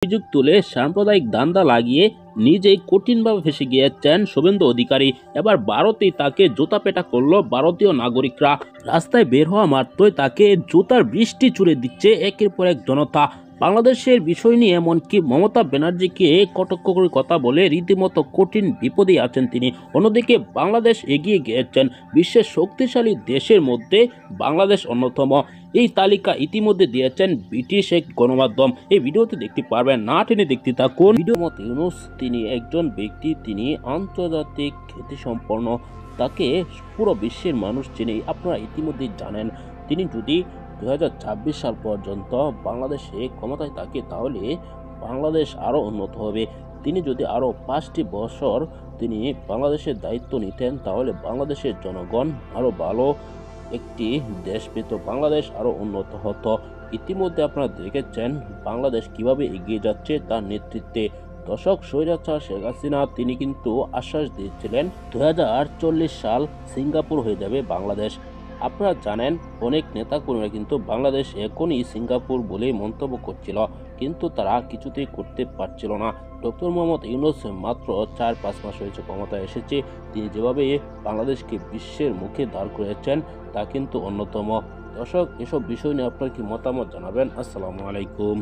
অভিযোগ তুলে সাম্প্রদায়িক দাঙ্গা লাগিয়ে নিজেই কঠিনভাবে ফেঁসে গিয়েছেন শুভেন্দু অধিকারী। এবার ভারতেই তাকে জুতাপেটা করলো ভারতীয় নাগরিকরা। রাস্তায় বের হওয়া মাত্রই তাকে জুতার বৃষ্টি ছুড়ে দিচ্ছে একের পর এক জনতা। বাংলাদেশের বিষয় নিয়ে এমনকি মমতা ব্যানার্জিকে কটাক্ষ করে কথা বলে রীতিমতো কঠিন বিপদে আছেন তিনি। অন্যদিকে বাংলাদেশ এগিয়ে গিয়েছেন বিশ্বের শক্তিশালী দেশের মধ্যে বাংলাদেশ অন্যতম। এই তালিকা ইতিমধ্যে দিয়েছেন ব্রিটিশ এক গণমাধ্যম। এই ভিডিওতে দেখতে পারবেন, না টেনে দেখতে থাকুন। মোহাম্মদ ইউনূস তিনি একজন ব্যক্তি, তিনি আন্তর্জাতিক খ্যাতিসম্পন্ন, তাকে পুরো বিশ্বের মানুষ চেনে। আপনারা ইতিমধ্যেই জানেন তিনি যদি 2026 সাল পর্যন্ত বাংলাদেশে ক্ষমতায় থাকে তাহলে বাংলাদেশ আরও উন্নত হবে। তিনি যদি আরও 5টি বছর তিনি বাংলাদেশের দায়িত্ব নিতেন তাহলে বাংলাদেশের জনগণ আরও ভালো একটি দেশ পেত, বাংলাদেশ আরও উন্নত হতো। ইতিমধ্যে আপনারা দেখেছেন বাংলাদেশ কিভাবে এগিয়ে যাচ্ছে তার নেতৃত্বে। দর্শক, স্বৈরাচার শেখ হাসিনা তিনি কিন্তু আশ্বাস দিয়েছিলেন 2040 সাল সিঙ্গাপুর হয়ে যাবে বাংলাদেশ। আপনারা জানেন অনেক নেতাকর্মীরা কিন্তু বাংলাদেশ এখনই সিঙ্গাপুর বলে মন্তব্য করছিল, কিন্তু তারা কিছুতেই করতে পারছিল না। ডক্টর মোহাম্মদ ইউনূস মাত্র 4-5 মাস হয়েছে ক্ষমতায় এসেছে, তিনি যেভাবে বাংলাদেশকে বিশ্বের মুখে দাঁড় করেছেন তা কিন্তু অন্যতম। দর্শক, এসব বিষয় নিয়ে আপনার কি মতামত জানাবেন। আসসালামু আলাইকুম।